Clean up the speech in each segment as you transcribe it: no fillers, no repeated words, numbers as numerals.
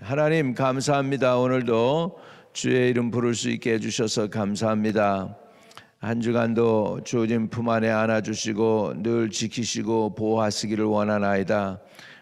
하나님 감사합니다. 오늘도 주의 이름 부를 수 있게 해주셔서 감사합니다. 한 주간도 주님 품 안에 안아주시고 늘 지키시고 보호하시기를 원하나이다.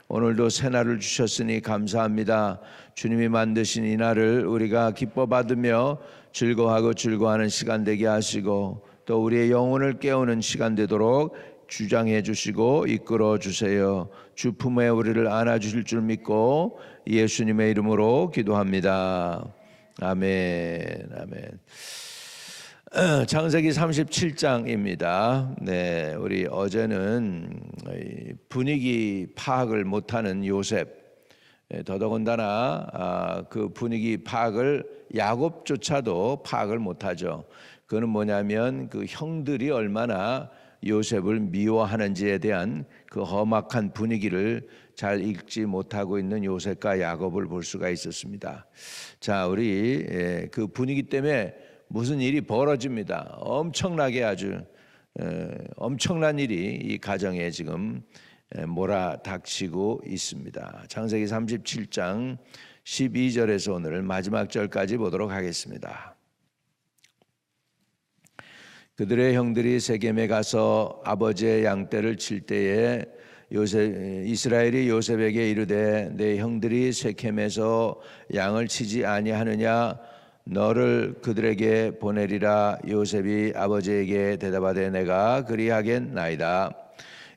오늘도 새날을 주셨으니 감사합니다. 주님이 만드신 이 날을 우리가 기뻐 받으며 즐거워하고 즐거워하는 시간 되게 하시고 또 우리의 영혼을 깨우는 시간 되도록 주장해 주시고 이끌어 주세요. 주 품에 우리를 안아 주실 줄 믿고 예수님의 이름으로 기도합니다. 아멘. 아멘. 창세기 37장입니다. 네, 우리 어제는 분위기 파악을 못하는 요셉, 더더군다나 그 분위기 파악을 야곱조차도 파악을 못하죠. 그는 뭐냐면 그 형들이 얼마나 요셉을 미워하는지에 대한 그 험악한 분위기를 잘 읽지 못하고 있는 요셉과 야곱을 볼 수가 있었습니다. 자, 우리 그 분위기 때문에 무슨 일이 벌어집니다. 엄청나게 아주 엄청난 일이 이 가정에 지금 몰아닥치고 있습니다. 창세기 37장 12절에서 오늘 마지막 절까지 보도록 하겠습니다. 그들의 형들이 세겜에 가서 아버지의 양떼를 칠 때에 이스라엘이 요셉에게 이르되 내 형들이 세겜에서 양을 치지 아니하느냐 너를 그들에게 보내리라. 요셉이 아버지에게 대답하되 내가 그리하겠나이다.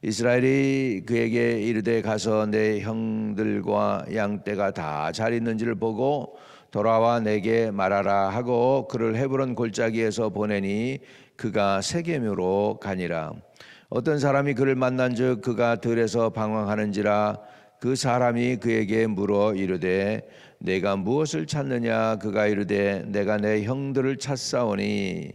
이스라엘이 그에게 이르되 가서 내 형들과 양떼가 다 잘 있는지를 보고 돌아와 내게 말하라 하고 그를 헤브론 골짜기에서 보내니 그가 세겜으로 가니라. 어떤 사람이 그를 만난즉 그가 들에서 방황하는지라. 그 사람이 그에게 물어 이르되 내가 무엇을 찾느냐. 그가 이르되 내가 내 형들을 찾사오니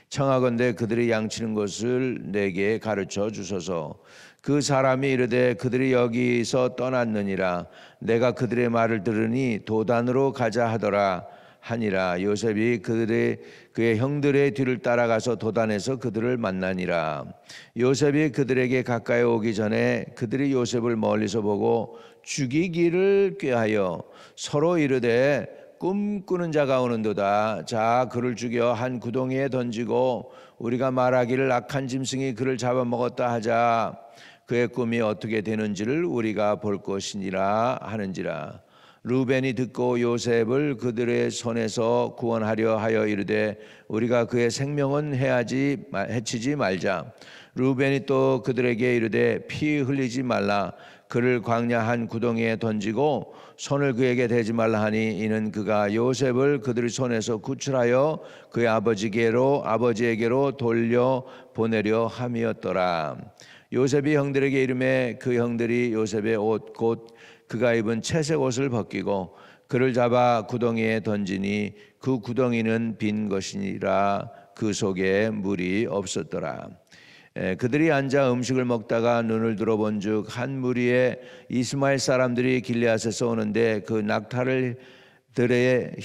청하건대 그들이 양치는 것을 내게 가르쳐 주소서. 그 사람이 이르되 그들이 여기서 떠났느니라. 내가 그들의 말을 들으니 도단으로 가자 하더라 하니라. 요셉이 그의 형들의 뒤를 따라가서 도단에서 그들을 만나니라. 요셉이 그들에게 가까이 오기 전에 그들이 요셉을 멀리서 보고 죽이기를 꾀하여 서로 이르되 꿈꾸는 자가 오는도다. 자, 그를 죽여 한 구덩이에 던지고 우리가 말하기를 악한 짐승이 그를 잡아먹었다 하자. 그의 꿈이 어떻게 되는지를 우리가 볼 것이니라 하는지라. 루벤이 듣고 요셉을 그들의 손에서 구원하려 하여 이르되 우리가 그의 생명은 해치지 말자. 루벤이 또 그들에게 이르되 피 흘리지 말라. 그를 광야 한 구덩이에 던지고 손을 그에게 대지 말라 하니 이는 그가 요셉을 그들의 손에서 구출하여 그의 아버지에게로 돌려 보내려 함이었더라. 요셉이 형들에게 이르매 그 형들이 요셉의 옷 곧 그가 입은 채색 옷을 벗기고 그를 잡아 구덩이에 던지니 그 구덩이는 빈 것이니라. 그 속에 물이 없었더라. 그들이 앉아 음식을 먹다가 눈을 들어본즉 한 무리의 이스마엘 사람들이 길르앗에서 오는데 그 낙타들의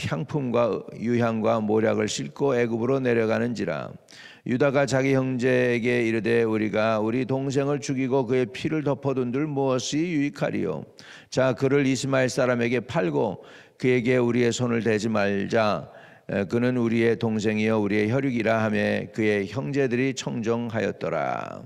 향품과 유향과 모략을 싣고 애굽으로 내려가는지라. 유다가 자기 형제에게 이르되 우리가 우리 동생을 죽이고 그의 피를 덮어둔들 무엇이 유익하리요. 자, 그를 이스마엘 사람에게 팔고 그에게 우리의 손을 대지 말자. 그는 우리의 동생이요 우리의 혈육이라 하며 그의 형제들이 청정하였더라.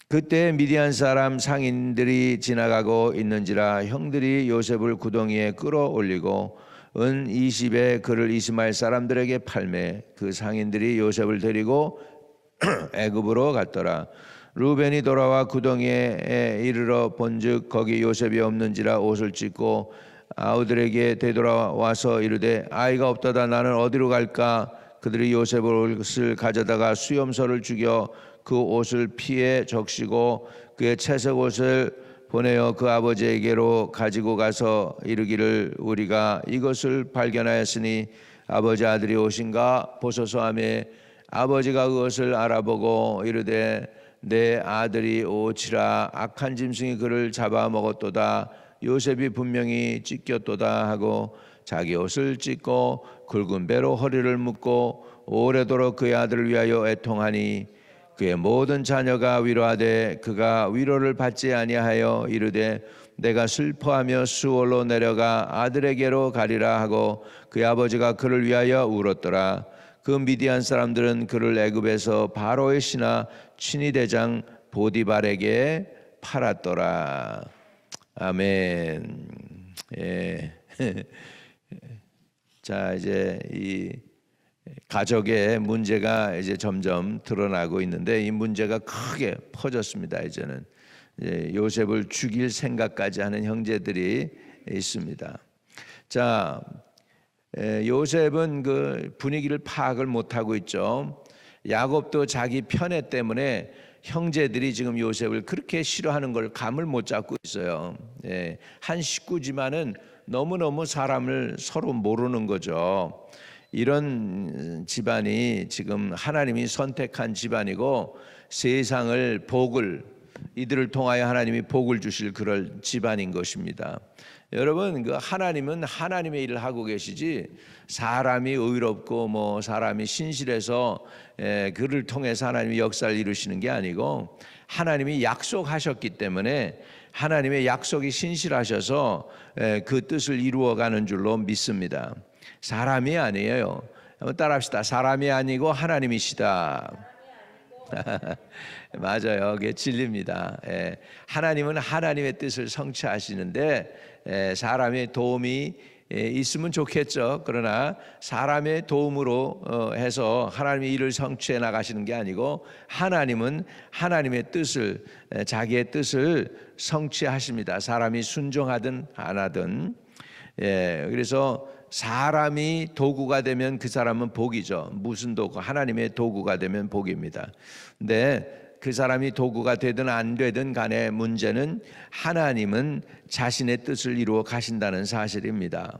그때 미디안 사람 상인들이 지나가고 있는지라. 형들이 요셉을 구덩이에 끌어올리고 은 20에 그를 이스마엘 사람들에게 팔매 그 상인들이 요셉을 데리고 애굽으로 갔더라. 루벤이 돌아와 구덩이에 이르러 본즉 거기 요셉이 없는지라 옷을 찢고 아우들에게 되돌아와서 이르되 아이가 없다다 나는 어디로 갈까. 그들이 요셉의 옷을 가져다가 수염소를 죽여 그 옷을 피에 적시고 그의 채색 옷을 보내어 그 아버지에게로 가지고 가서 이르기를 우리가 이것을 발견하였으니 아버지 아들이 오신가 보소서 하며 아버지가 그것을 알아보고 이르되 내 아들이 오치라. 악한 짐승이 그를 잡아먹었도다. 요셉이 분명히 찢겼도다 하고 자기 옷을 찢고 굵은 배로 허리를 묶고 오래도록 그의 아들을 위하여 애통하니 그의 모든 자녀가 위로하되 그가 위로를 받지 아니하여 이르되 내가 슬퍼하며 수월로 내려가 아들에게로 가리라 하고 그의 아버지가 그를 위하여 울었더라. 그 미디안 사람들은 그를 애굽에서 바로의 신하 친위대장 보디발에게 팔았더라. 아멘. 예. 자, 이제 이 가족의 문제가 이제 점점 드러나고 있는데 이 문제가 크게 퍼졌습니다. 이제는 요셉을 죽일 생각까지 하는 형제들이 있습니다. 자, 요셉은 그 분위기를 파악을 못하고 있죠. 야곱도 자기 편애 때문에 형제들이 지금 요셉을 그렇게 싫어하는 걸 감을 못 잡고 있어요. 한 식구지만은 너무너무 사람을 서로 모르는 거죠. 이런 집안이 지금 하나님이 선택한 집안이고 세상을 복을 이들을 통하여 하나님이 복을 주실 그럴 집안인 것입니다. 여러분, 그 하나님은 하나님의 일을 하고 계시지 사람이 의롭고 뭐 사람이 신실해서 그를 통해서 하나님이 역사를 이루시는 게 아니고 하나님이 약속하셨기 때문에 하나님의 약속이 신실하셔서 그 뜻을 이루어가는 줄로 믿습니다. 사람이 아니에요. 한번 따라합시다. 사람이 아니고 하나님이시다. 맞아요. 그게 진리입니다. 하나님은 하나님의 뜻을 성취하시는데 사람의 도움이 있으면 좋겠죠. 그러나 사람의 도움으로 해서 하나님의 일을 성취해 나가시는 게 아니고 하나님은 하나님의 뜻을 자기의 뜻을 성취하십니다. 사람이 순종하든 안 하든. 그래서 사람이 도구가 되면 그 사람은 복이죠. 무슨 도구? 하나님의 도구가 되면 복입니다. 근데 그 사람이 도구가 되든 안 되든 간에 문제는 하나님은 자신의 뜻을 이루어 가신다는 사실입니다.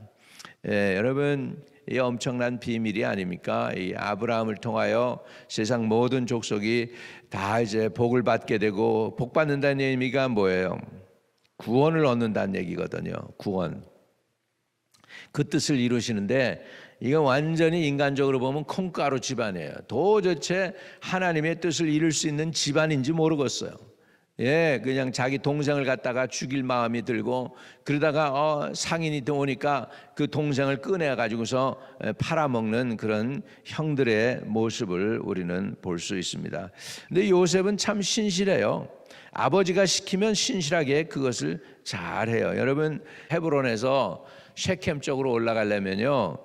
여러분, 이 엄청난 비밀이 아닙니까? 이 아브라함을 통하여 세상 모든 족속이 다 이제 복을 받게 되고 복 받는다는 의미가 뭐예요? 구원을 얻는다는 얘기거든요. 구원. 그 뜻을 이루시는데 이건 완전히 인간적으로 보면 콩가루 집안이에요. 도대체 하나님의 뜻을 이룰 수 있는 집안인지 모르겠어요. 그냥 자기 동생을 갖다가 죽일 마음이 들고 그러다가 상인이 오니까 그 동생을 꺼내가지고서 팔아먹는 그런 형들의 모습을 우리는 볼 수 있습니다. 근데 요셉은 참 신실해요. 아버지가 시키면 신실하게 그것을 잘해요. 여러분, 헤브론에서 셰켐 쪽으로 올라가려면요,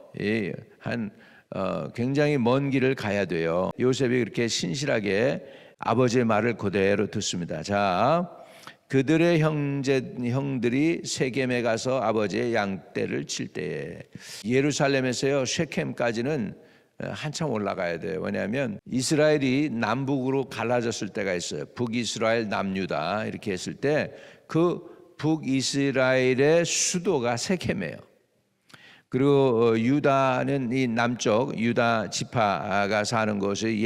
굉장히 먼 길을 가야 돼요. 요셉이 그렇게 신실하게 아버지의 말을 그대로 듣습니다. 자, 그들의 형들이 세겜에 가서 아버지의 양떼를 칠 때에 예루살렘에서요 셰켐까지는 한참 올라가야 돼요. 왜냐하면 이스라엘이 남북으로 갈라졌을 때가 있어요. 북이스라엘, 남유다 이렇게 했을 때 그 북이스라엘의 수도가 세겜이에요. 그리고 유다는 이 남쪽 유다 지파가 사는 곳이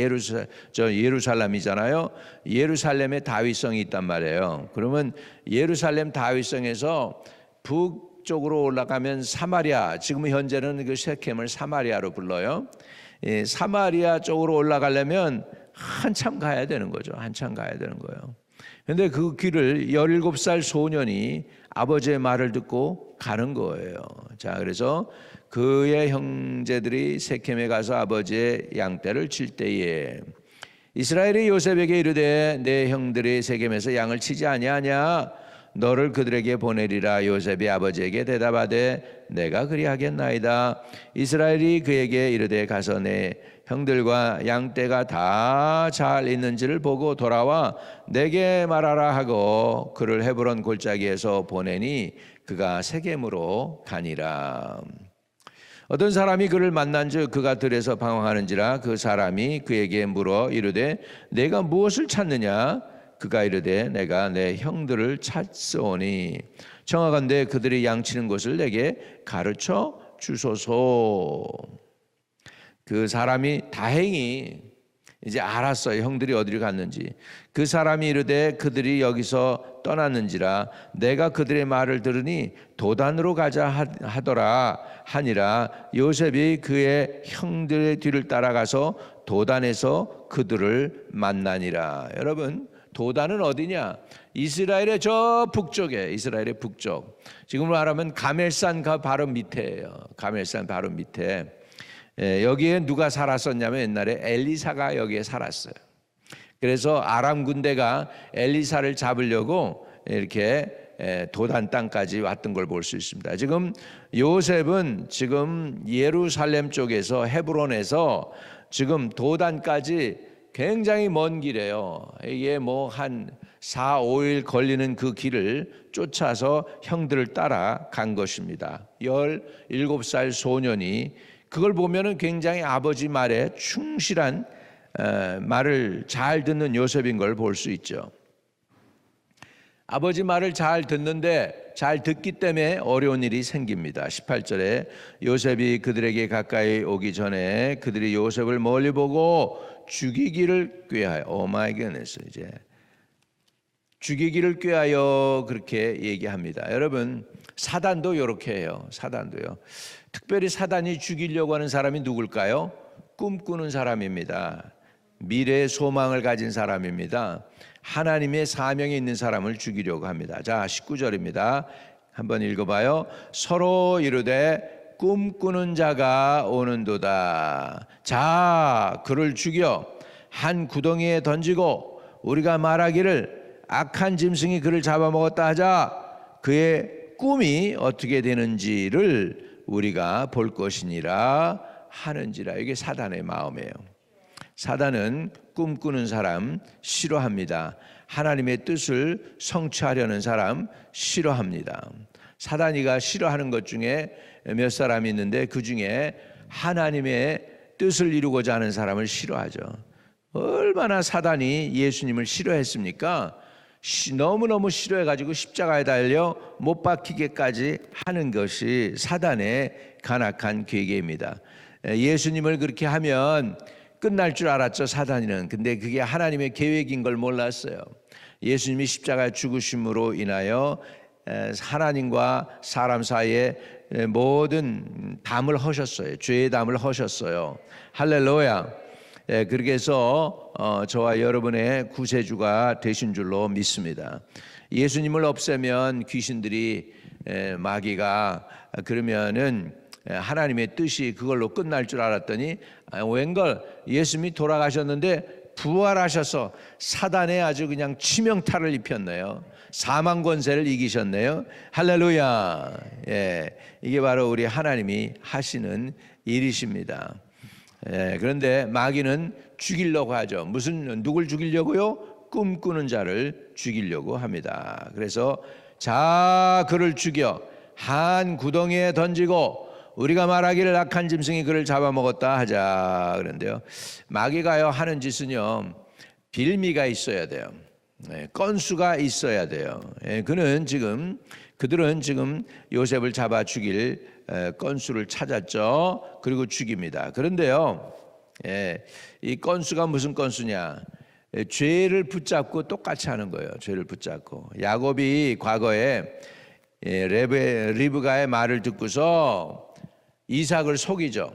예루살렘이잖아요. 예루살렘에 다윗성이 있단 말이에요. 그러면 예루살렘 다윗성에서 북쪽으로 올라가면 사마리아, 지금 현재는 그 셰켐을 사마리아로 불러요. 사마리아 쪽으로 올라가려면 한참 가야 되는 거죠. 한참 가야 되는 거예요. 그런데 그 길을 17살 소년이 아버지의 말을 듣고 가는 거예요. 자, 그래서 그의 형제들이 세겜에 가서 아버지의 양떼를 칠 때에 이스라엘이 요셉에게 이르되 내 형들이 세겜에서 양을 치지 아니하냐? 너를 그들에게 보내리라. 요셉이 아버지에게 대답하되 내가 그리하겠나이다. 이스라엘이 그에게 이르되 가서 내 형들과 양떼가 다 잘 있는지를 보고 돌아와 내게 말하라 하고 그를 헤브론 골짜기에서 보내니 그가 세겜으로 가니라. 어떤 사람이 그를 만난즉 그가 들에서 방황하는지라 그 사람이 그에게 물어 이르되 내가 무엇을 찾느냐? 그가 이르되 내가 내 형들을 찾소니 청하건대 그들이 양치는 곳을 내게 가르쳐 주소서. 그 사람이 다행히 이제 알았어요. 형들이 어디로 갔는지. 그 사람이 이르되 그들이 여기서 떠났는지라 내가 그들의 말을 들으니 도단으로 가자 하더라 하니라. 요셉이 그의 형들의 뒤를 따라가서 도단에서 그들을 만나니라. 여러분, 도단은 어디냐? 이스라엘의 저 북쪽에, 이스라엘의 북쪽. 지금으로 말하면 가멜산 바로 밑에예요. 가멜산 바로 밑에. 여기에 누가 살았었냐면 옛날에 엘리사가 여기에 살았어요. 그래서 아람 군대가 엘리사를 잡으려고 이렇게 도단 땅까지 왔던 걸 볼 수 있습니다. 지금 요셉은 지금 예루살렘 쪽에서 헤브론에서 지금 도단까지 굉장히 먼 길이에요. 이게 뭐 한 4, 5일 걸리는 그 길을 쫓아서 형들을 따라 간 것입니다. 17살 소년이 그걸 보면은 굉장히 아버지 말에 충실한 말을 잘 듣는 요셉인 걸 볼 수 있죠. 아버지 말을 잘 듣는데 잘 듣기 때문에 어려운 일이 생깁니다. 18절에 요셉이 그들에게 가까이 오기 전에 그들이 요셉을 멀리 보고 죽이기를 꾀하여, 오 마이 갓네스, 이제 죽이기를 꾀하여 그렇게 얘기합니다. 여러분, 사단도 이렇게 해요. 사단도요. 특별히 사단이 죽이려고 하는 사람이 누굴까요? 꿈꾸는 사람입니다. 미래의 소망을 가진 사람입니다. 하나님의 사명이 있는 사람을 죽이려고 합니다. 자, 19절입니다. 한번 읽어봐요. 서로 이르되 꿈꾸는 자가 오는도다. 자, 그를 죽여 한 구덩이에 던지고 우리가 말하기를 악한 짐승이 그를 잡아먹었다 하자. 그의 꿈이 어떻게 되는지를 우리가 볼 것이니라 하는지라. 이게 사단의 마음이에요. 사단은 꿈꾸는 사람 싫어합니다. 하나님의 뜻을 성취하려는 사람 싫어합니다. 사단이가 싫어하는 것 중에 몇 사람이 있는데 그 중에 하나님의 뜻을 이루고자 하는 사람을 싫어하죠. 얼마나 사단이 예수님을 싫어했습니까? 너무너무 싫어해가지고 십자가에 달려 못 박히게까지 하는 것이 사단의 간악한 계계입니다. 예수님을 그렇게 하면 끝날 줄 알았죠, 사단이는. 근데 그게 하나님의 계획인 걸 몰랐어요. 예수님이 십자가에 죽으심으로 인하여 하나님과 사람 사이에 모든 담을 허셨어요. 죄의 담을 허셨어요. 할렐루야. 그렇게 해서 저와 여러분의 구세주가 되신 줄로 믿습니다. 예수님을 없애면 귀신들이, 마귀가 그러면은 하나님의 뜻이 그걸로 끝날 줄 알았더니 웬걸 예수님이 돌아가셨는데 부활하셔서 사단에 아주 그냥 치명타를 입혔네요. 사망 권세를 이기셨네요. 할렐루야. 예, 이게 바로 우리 하나님이 하시는 일이십니다. 그런데 마귀는 죽이려고 하죠. 누굴 죽이려고요? 꿈꾸는 자를 죽이려고 합니다. 그래서 자, 그를 죽여 한 구덩이에 던지고 우리가 말하기를 악한 짐승이 그를 잡아먹었다 하자. 그런데요, 마귀가요 하는 짓은요 빌미가 있어야 돼요. 건수가 있어야 돼요. 그들은 지금 요셉을 잡아 죽일 건수를 찾았죠. 그리고 죽입니다. 그런데요, 이 건수가 무슨 건수냐? 죄를 붙잡고 똑같이 하는 거예요. 죄를 붙잡고. 야곱이 과거에 리브가의 말을 듣고서 이삭을 속이죠.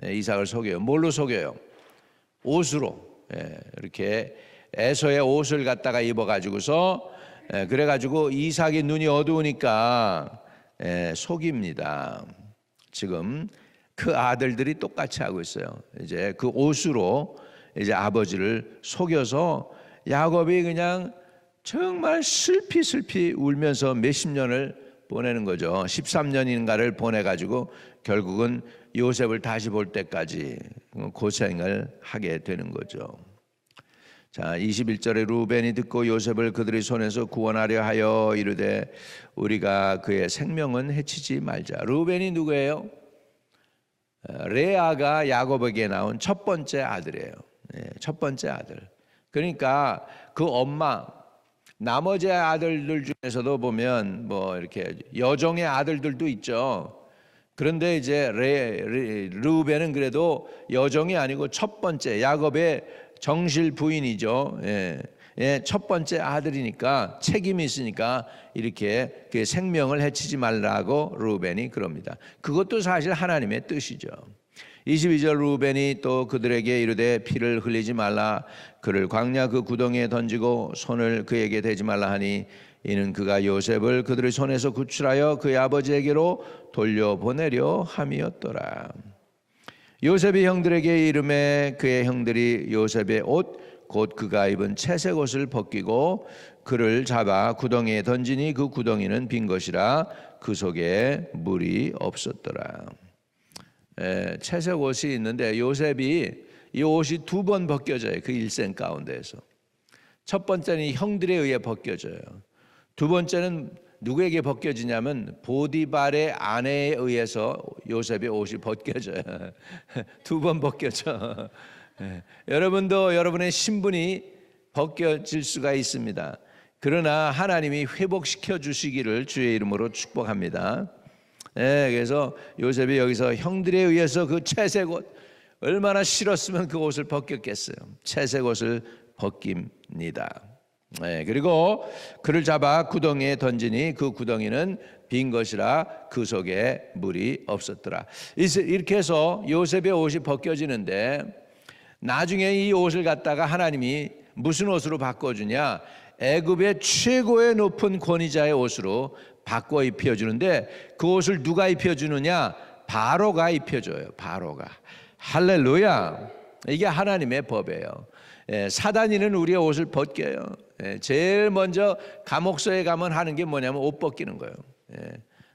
이삭을 속여요. 뭘로 속여요? 옷으로. 이렇게 에서의 옷을 갖다가 입어가지고서 그래가지고 이삭이 눈이 어두우니까 속입니다. 지금 그 아들들이 똑같이 하고 있어요. 이제 그 옷으로 이제 아버지를 속여서 야곱이 그냥 정말 슬피 울면서 몇십 년을 보내는 거죠. 13년인가를 보내가지고 결국은 요셉을 다시 볼 때까지 고생을 하게 되는 거죠. 자, 21절에 루벤이 듣고 요셉을 그들의 손에서 구원하려 하여 이르되 우리가 그의 생명은 해치지 말자. 루벤이 누구예요? 레아가 야곱에게 나온 첫 번째 아들이에요. 첫 번째 아들. 그러니까 그 엄마, 나머지 아들들 중에서도 보면 뭐 이렇게 여종의 아들들도 있죠. 그런데 이제 르우벤은 그래도 여종이 아니고 첫 번째 야곱의 정실 부인이죠. 첫 번째 아들이니까 책임이 있으니까 이렇게 그 생명을 해치지 말라고 르우벤이 그럽니다. 그것도 사실 하나님의 뜻이죠. 22절 루벤이 또 그들에게 이르되 피를 흘리지 말라 그를 광야 그 구덩이에 던지고 손을 그에게 대지 말라 하니 이는 그가 요셉을 그들의 손에서 구출하여 그의 아버지에게로 돌려보내려 함이었더라. 요셉이 형들에게 이르매 그의 형들이 요셉의 옷 곧 그가 입은 채색 옷을 벗기고 그를 잡아 구덩이에 던지니 그 구덩이는 빈 것이라 그 속에 물이 없었더라. 채색 옷이 있는데 요셉이 이 옷이 두 번 벗겨져요. 그 일생 가운데에서. 첫 번째는 형들에 의해 벗겨져요. 두 번째는 누구에게 벗겨지냐면 보디발의 아내에 의해서 요셉의 옷이 벗겨져요. 두 번 벗겨져. 여러분도 여러분의 신분이 벗겨질 수가 있습니다. 그러나 하나님이 회복시켜 주시기를 주의 이름으로 축복합니다. 그래서 요셉이 여기서 형들에 의해서 그 채색 옷 얼마나 싫었으면 그 옷을 벗겼겠어요. 채색 옷을 벗깁니다. 그리고 그를 잡아 구덩이에 던지니 그 구덩이는 빈 것이라 그 속에 물이 없었더라. 이렇게 해서 요셉의 옷이 벗겨지는데 나중에 이 옷을 갖다가 하나님이 무슨 옷으로 바꿔주냐? 애굽의 최고의 높은 권위자의 옷으로 바꿔 입혀주는데 그 옷을 누가 입혀주느냐? 바로가 입혀줘요. 바로가. 할렐루야. 이게 하나님의 법이에요. 사단이는 우리의 옷을 벗겨요. 제일 먼저 감옥소에 가면 하는 게 뭐냐면 옷 벗기는 거예요.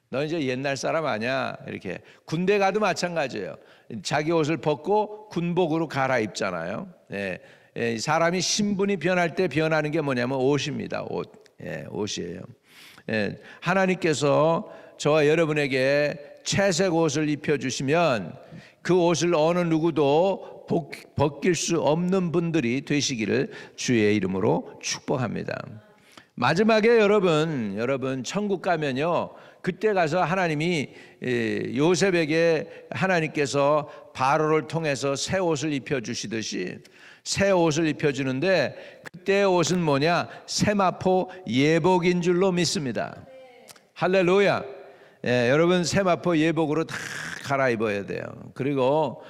너 이제 옛날 사람 아니야? 이렇게. 군대 가도 마찬가지예요. 자기 옷을 벗고 군복으로 갈아입잖아요. 사람이 신분이 변할 때 변하는 게 뭐냐면 옷입니다. 옷. 옷이에요. 하나님께서 저와 여러분에게 채색 옷을 입혀주시면 그 옷을 어느 누구도 벗길 수 없는 분들이 되시기를 주의 이름으로 축복합니다. 마지막에 여러분 천국 가면요, 그때 가서 하나님이 요셉에게 하나님께서 바로를 통해서 새 옷을 입혀주시듯이 새 옷을 입혀주는데 그때의 옷은 뭐냐? 세마포 예복인 줄로 믿습니다. 할렐루야. 여러분 세마포 예복으로 다 갈아입어야 돼요. 그리고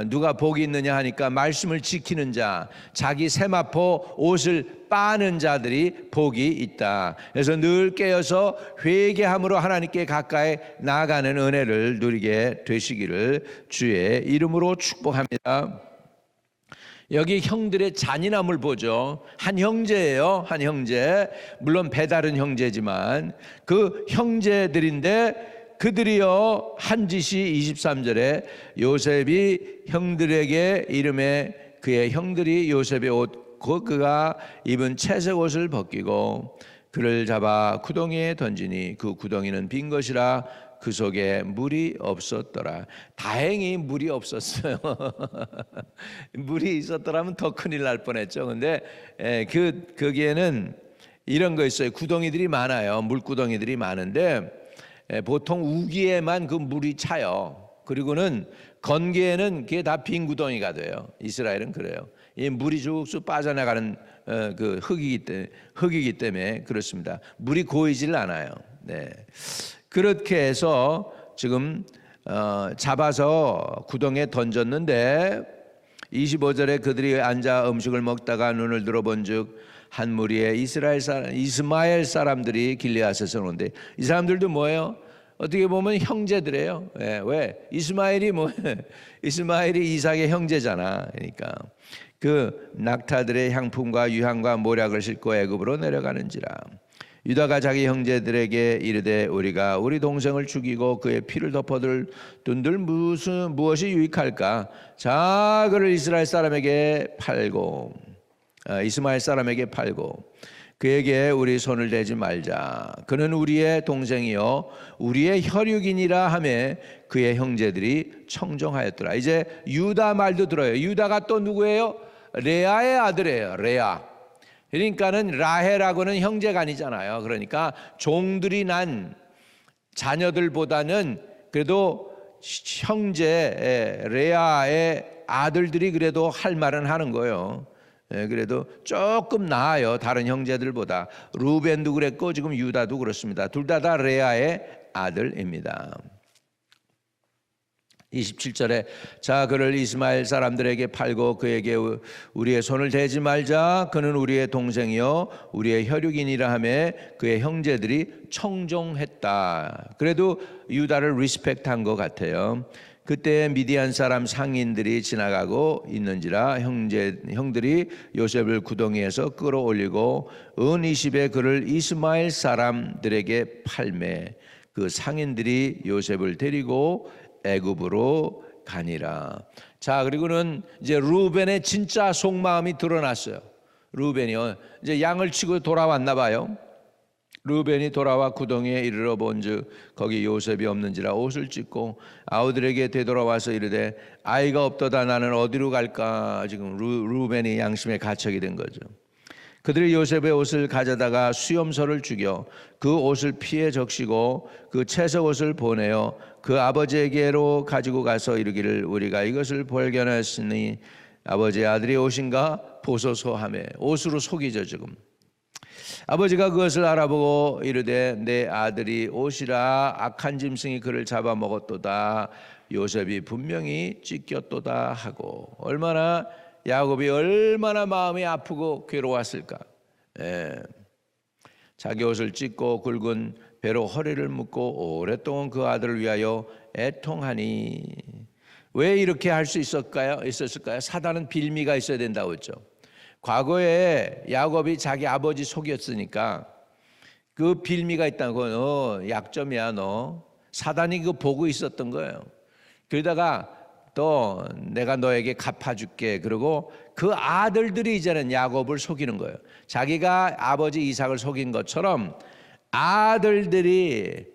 누가 복이 있느냐 하니까 말씀을 지키는 자, 자기 세마포 옷을 빠는 자들이 복이 있다. 그래서 늘 깨어서 회개함으로 하나님께 가까이 나아가는 은혜를 누리게 되시기를 주의 이름으로 축복합니다. 여기 형들의 잔인함을 보죠. 한 형제예요. 한 형제. 물론 배다른 형제지만 그 형제들인데 그들이요 한 짓이 23절에 요셉이 형들에게 이름에 그의 형들이 요셉의 옷 곧 그가 입은 채색 옷을 벗기고 그를 잡아 구덩이에 던지니 그 구덩이는 빈 것이라 그 속에 물이 없었더라. 다행히 물이 없었어요. 물이 있었더라면 더 큰일 날 뻔했죠. 근데 거기에는 이런 거 있어요. 구덩이들이 많아요. 물구덩이들이 많은데 보통 우기에만 그 물이 차요. 그리고는 건기에는 그게 다 빈 구덩이가 돼요. 이스라엘은 그래요. 이 물이 쭉쭉 빠져나가는 그 흙이기 때문에 그렇습니다. 물이 고이질 않아요. 그렇게 해서 지금 잡아서 구덩이에 던졌는데 25절에 그들이 앉아 음식을 먹다가 눈을 들어본즉 한 무리의 이스마엘 사람들이 길르앗에서 오는데 이 사람들도 뭐예요? 어떻게 보면 형제들이에요. 왜? 이스마엘이 이삭의 형제잖아. 그러니까 그 낙타들의 향품과 유향과 모략을 싣고 애굽으로 내려가는지라. 유다가 자기 형제들에게 이르되 우리가 우리 동생을 죽이고 그의 피를 덮어둘 무엇이 유익할까? 자, 그를 이스마엘 사람에게 팔고 그에게 우리 손을 대지 말자. 그는 우리의 동생이요 우리의 혈육이니라 하며 그의 형제들이 청정하였더라. 이제 유다 말도 들어요. 유다가 또 누구예요? 레아의 아들이에요. 레아. 그러니까는 라헬하고는 형제가 아니잖아요. 그러니까 종들이 난 자녀들보다는 그래도 형제 레아의 아들들이 그래도 할 말은 하는 거예요. 그래도 조금 나아요. 다른 형제들보다. 루벤도 그랬고 지금 유다도 그렇습니다. 둘 다 레아의 아들입니다. 27절에 자 그를 이스마엘 사람들에게 팔고 그에게 우리의 손을 대지 말자 그는 우리의 동생이요 우리의 혈육이니라 하며 그의 형제들이 청종했다. 그래도 유다를 리스펙트한 것 같아요. 그때 미디안 사람 상인들이 지나가고 있는지라 형들이 요셉을 구덩이에서 끌어올리고 은 20에 그를 이스마엘 사람들에게 팔매 그 상인들이 요셉을 데리고 애굽으로 가니라. 자, 그리고는 이제 루벤의 진짜 속마음이 드러났어요. 루벤이요, 이제 양을 치고 돌아왔나 봐요. 루벤이 돌아와 구덩이에 이르러 본즉 거기 요셉이 없는지라 옷을 찢고 아우들에게 되돌아와서 이르되 아이가 없도다 나는 어디로 갈까. 지금 루벤이 양심에 가책이 된 거죠. 그들이 요셉의 옷을 가져다가 수염소를 죽여 그 옷을 피에 적시고 그 채석 옷을 보내어 그 아버지에게로 가지고 가서 이르기를 우리가 이것을 발견했으니 아버지의 아들이 옷인가 보소서 하며 옷으로 속이죠. 지금 아버지가 그것을 알아보고 이르되 내 아들이 옷이라 악한 짐승이 그를 잡아먹었도다. 요셉이 분명히 찢겼도다 하고 야곱이 얼마나 마음이 아프고 괴로웠을까. 자기 옷을 찢고 굵은 배로 허리를 묶고 오랫동안 그 아들을 위하여 애통하니. 왜 이렇게 할 수 있었을까요? 사단은 빌미가 있어야 된다고 했죠. 과거에 야곱이 자기 아버지 속였으니까 그 빌미가 있다는 건 약점이야. 너 사단이 그거 보고 있었던 거예요. 그러다가 또 내가 너에게 갚아줄게. 그리고 그 아들들이 이제는 야곱을 속이는 거예요. 자기가 아버지 이삭을 속인 것처럼 아들들이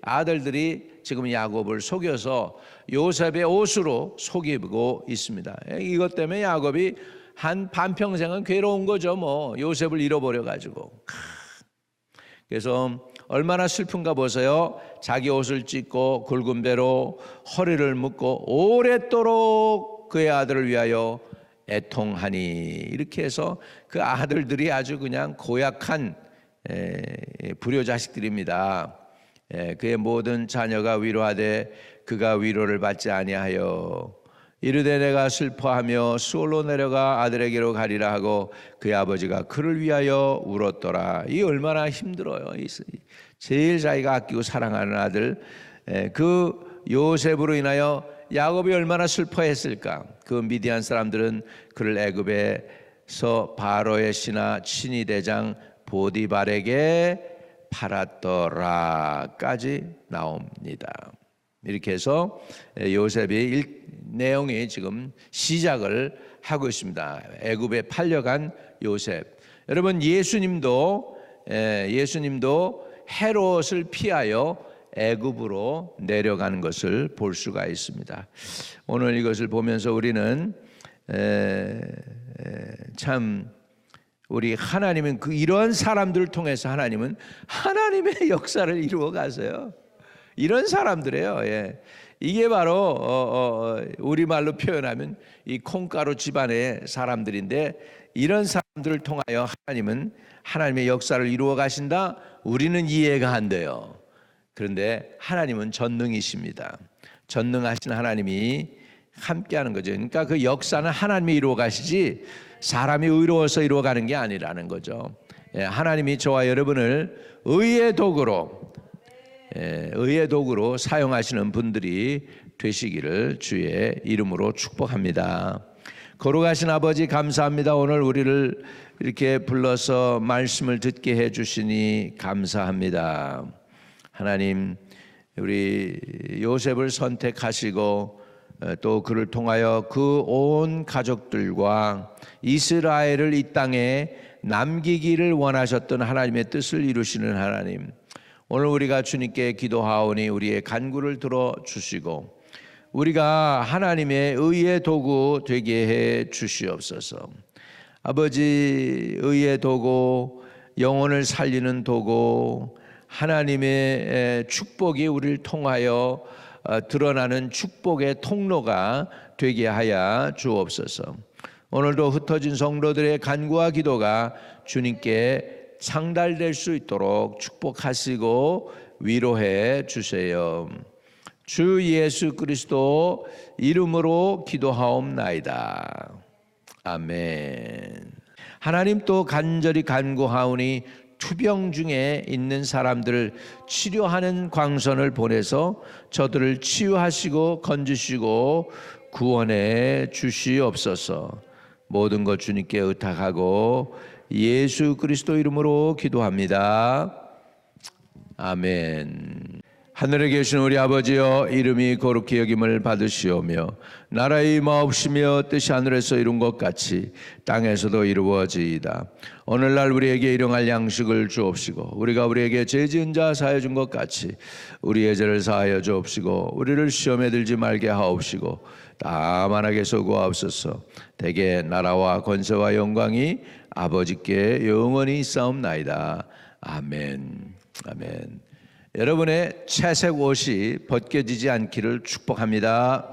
지금 야곱을 속여서 요셉의 옷으로 속이고 있습니다. 이것 때문에 야곱이 한 반평생은 괴로운 거죠. 요셉을 잃어버려 가지고. 그래서 얼마나 슬픈가 보세요. 자기 옷을 찢고 굵은 배로 허리를 묶고 오랫도록 그의 아들을 위하여 애통하니. 이렇게 해서 그 아들들이 아주 그냥 고약한 불효자식들입니다. 그의 모든 자녀가 위로하되 그가 위로를 받지 아니하여 이르되 내가 슬퍼하며 수월로 내려가 아들에게로 가리라 하고 그의 아버지가 그를 위하여 울었더라. 이 얼마나 힘들어요. 제일 자기가 아끼고 사랑하는 아들 그 요셉으로 인하여 야곱이 얼마나 슬퍼했을까. 그 미디안 사람들은 그를 애굽에서 바로의 신하 친위 대장 보디발에게 팔았더라까지 나옵니다. 이렇게 해서 요셉의 내용이 지금 시작을 하고 있습니다. 애굽에 팔려간 요셉. 여러분 예수님도 헤롯을 피하여 애굽으로 내려가는 것을 볼 수가 있습니다. 오늘 이것을 보면서 우리는 참 우리 하나님은 이런 사람들을 통해서 하나님은 하나님의 역사를 이루어 가세요. 이런 사람들이에요. 이게 바로 우리말로 표현하면 이 콩가루 집안의 사람들인데 이런 사람들을 통하여 하나님은 하나님의 역사를 이루어 가신다. 우리는 이해가 안 돼요. 그런데 하나님은 전능이십니다. 전능하신 하나님이 함께하는 거죠. 그러니까 그 역사는 하나님이 이루어 가시지 사람이 의로워서 이루어 가는 게 아니라는 거죠. 하나님이 저와 여러분을 의의 도구로 사용하시는 분들이 되시기를 주의 이름으로 축복합니다. 거룩하신 아버지 감사합니다. 오늘 우리를 이렇게 불러서 말씀을 듣게 해주시니 감사합니다. 하나님, 우리 요셉을 선택하시고 또 그를 통하여 그 온 가족들과 이스라엘을 이 땅에 남기기를 원하셨던 하나님의 뜻을 이루시는 하나님, 오늘 우리가 주님께 기도하오니 우리의 간구를 들어주시고 우리가 하나님의 의의 도구 되게 해 주시옵소서. 아버지, 의의 도구, 영혼을 살리는 도구, 하나님의 축복이 우리를 통하여 드러나는 축복의 통로가 되게 하여 주옵소서. 오늘도 흩어진 성도들의 간구와 기도가 주님께 상달될 수 있도록 축복하시고 위로해 주세요. 주 예수 그리스도 이름으로 기도하옵나이다. 아멘. 하나님 또 간절히 간구하오니 투병 중에 있는 사람들을 치료하는 광선을 보내서 저들을 치유하시고 건지시고 구원해 주시옵소서. 모든 것 주님께 의탁하고 예수 그리스도 이름으로 기도합니다. 아멘. 하늘에 계신 우리 아버지여, 이름이 거룩히 여김을 받으시오며 나라의 임하옵시며 뜻이 하늘에서 이룬 것 같이 땅에서도 이루어지이다. 오늘날 우리에게 일용할 양식을 주옵시고 우리가 우리에게 죄 지은 자 사하여 준 것 같이 우리의 죄를 사하여 주옵시고 우리를 시험에 들지 말게 하옵시고 다만 악에서 구하옵소서. 대개 나라와 권세와 영광이 아버지께 영원히 있사옵나이다. 아멘. 아멘. 여러분의 채색 옷이 벗겨지지 않기를 축복합니다.